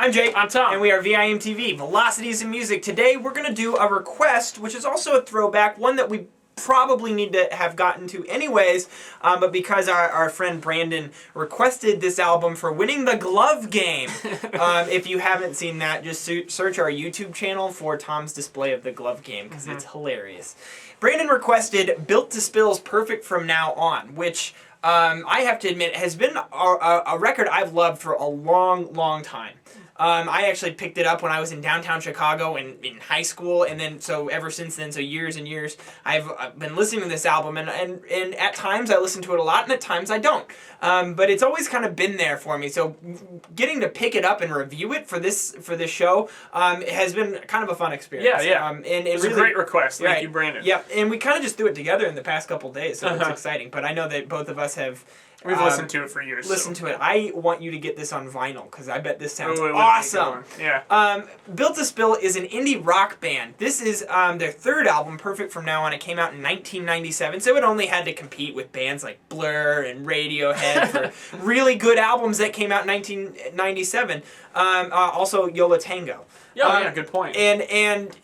I'm Jake. I'm Tom. And we are VIMTV, Velocities in Music. Today we're going to do a request, which is also a throwback, one that we probably need to have gotten to anyways, but because our friend Brandon requested this album for winning the glove game. If you haven't seen that, just search our YouTube channel for Tom's display of the glove game, because it's hilarious. Brandon requested Built to Spill's Perfect From Now On, which I have to admit has been a record I've loved for a long, long time. I actually picked it up when I was in downtown Chicago in high school, and then so ever since then, so years and years, I've been listening to this album, and at times I listen to it a lot, and at times I don't. But it's always kind of been there for me. So getting to pick it up and review it for this show has been kind of a fun experience. Yeah. And it was really, a great request. Thank right, you, Brandon. Yeah, and we kind of just threw it together in the past couple days, so it's exciting. But I know that both of us have. We've listened to it for years. Listen to it. I want you to get this on vinyl, because I bet this sounds it awesome. Yeah. Built to Spill is an indie rock band. This is their third album, Perfect From Now On. It came out in 1997, so it only had to compete with bands like Blur and Radiohead for really good albums that came out in 1997. Also, Yola Tango. Yeah, good point. And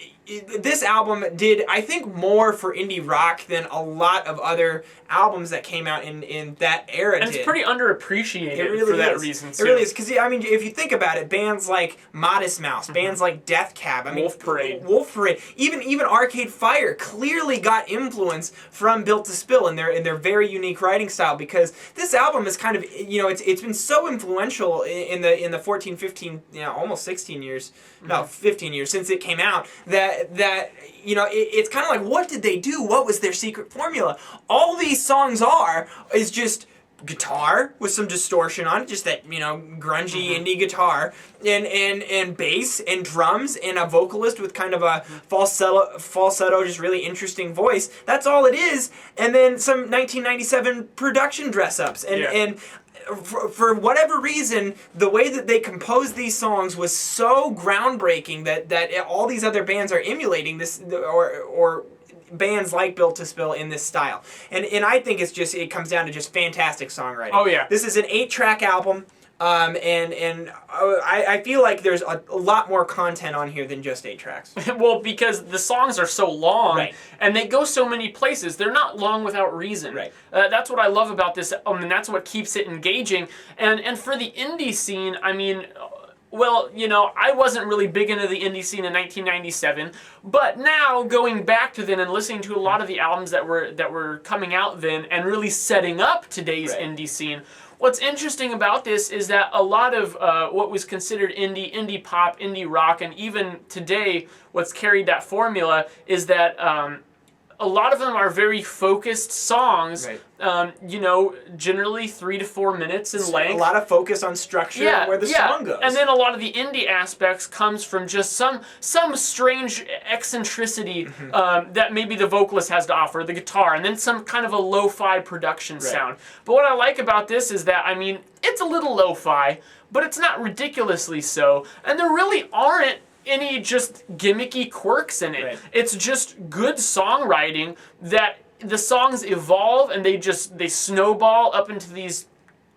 this album did, I think, more for indie rock than a lot of other albums that came out in that era and did. It's pretty underappreciated for that reason, too. It really is, because, I mean, if you think about it, bands like Modest Mouse, bands like Death Cab, I mean, Wolf Parade, even Arcade Fire clearly got influence from Built to Spill in their very unique writing style, because this album is kind of, it's been so influential in the 14, 15, almost 16 years, no, 15 years since it came out, that it's kind of like, what did they do? What was their secret formula? All these songs is just guitar with some distortion on it, just that, grungy indie guitar, and bass and drums and a vocalist with kind of a falsetto, just really interesting voice. That's all it is. And then some 1997 production dress-ups. And for whatever reason, the way that they composed these songs was so groundbreaking that all these other bands are emulating this, or bands like Built to Spill in this style. And I think it comes down to just fantastic songwriting. Oh, yeah. This is an 8-track album. I feel like there's a lot more content on here than just 8 tracks. Well, because the songs are so long, right, and they go so many places. They're not long without reason. Right. That's what I love about this, and that's what keeps it engaging. And for the indie scene, I mean, well, I wasn't really big into the indie scene in 1997, but now going back to then and listening to a lot of the albums that were coming out then and really setting up today's indie scene. What's interesting about this is that a lot of what was considered indie pop, indie rock, and even today what's carried that formula is that a lot of them are very focused songs, generally 3 to 4 minutes in length. A lot of focus on structure, where the song goes. And then a lot of the indie aspects comes from just some strange eccentricity that maybe the vocalist has to offer, the guitar, and then some kind of a lo-fi production sound. But what I like about this is that, I mean, it's a little lo-fi, but it's not ridiculously so, and there really aren't any just gimmicky quirks in it. Right. It's just good songwriting that the songs evolve and they snowball up into these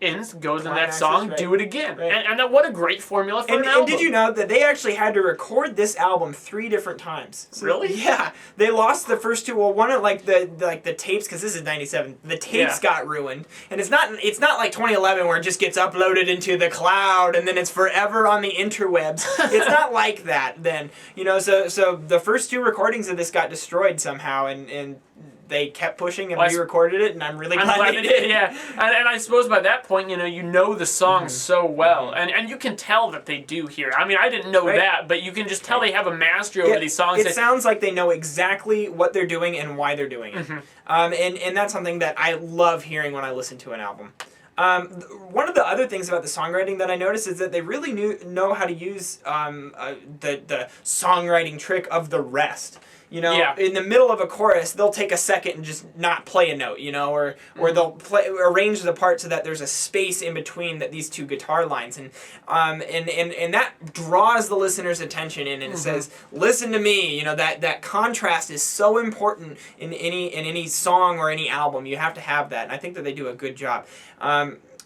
ends, go to the next song, do it again. Right. And what a great formula for an album. And did you know that they actually had to record this album 3 different times? So, really? Yeah. They lost the first 2. Well, one of the tapes, because this is 97, the tapes got ruined. And it's not like 2011 where it just gets uploaded into the cloud and then it's forever on the interwebs. It's not like that then. So the first 2 recordings of this got destroyed somehow, and they kept pushing and re-recorded it, and I'm really glad they did. Yeah. And I suppose by that point, you know the songs so well, and you can tell that they do here. I mean, I didn't know that, but you can just tell they have a mastery over these songs. It sounds like they know exactly what they're doing and why they're doing it. And that's something that I love hearing when I listen to an album. One of the other things about the songwriting that I noticed is that they really know how to use the songwriting trick of the rest. In the middle of a chorus, they'll take a second and just not play a note, or they'll arrange the part so that there's a space in between these 2 guitar lines, and that draws the listener's attention in, and it says, "Listen to me." That contrast is so important in any song or any album. You have to have that, and I think that they do a good job.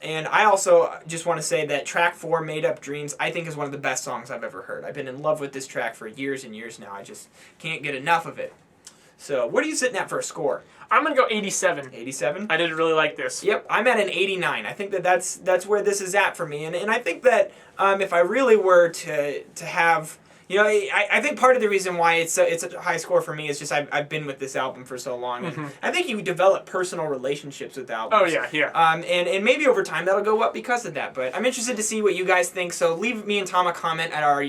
And I also just want to say that track 4, Made Up Dreams, I think is one of the best songs I've ever heard. I've been in love with this track for years and years now. I just can't get enough of it. So, what are you sitting at for a score? I'm going to go 87. 87? I didn't really like this. Yep, I'm at an 89. I think that's where this is at for me. And I think that if I really were to have... You know, I think part of the reason why it's a high score for me is just I've been with this album for so long. And I think you develop personal relationships with albums. Oh, yeah. And maybe over time that'll go up because of that. But I'm interested to see what you guys think. So leave me and Tom a comment at our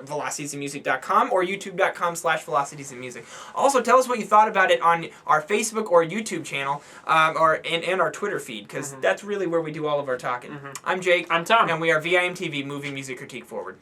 velocitiesandmusic.com or youtube.com/velocitiesandmusic. Also, tell us what you thought about it on our Facebook or YouTube channel and our Twitter feed, because that's really where we do all of our talking. I'm Jake. I'm Tom. And we are VIMTV, Moving Music Critique Forward.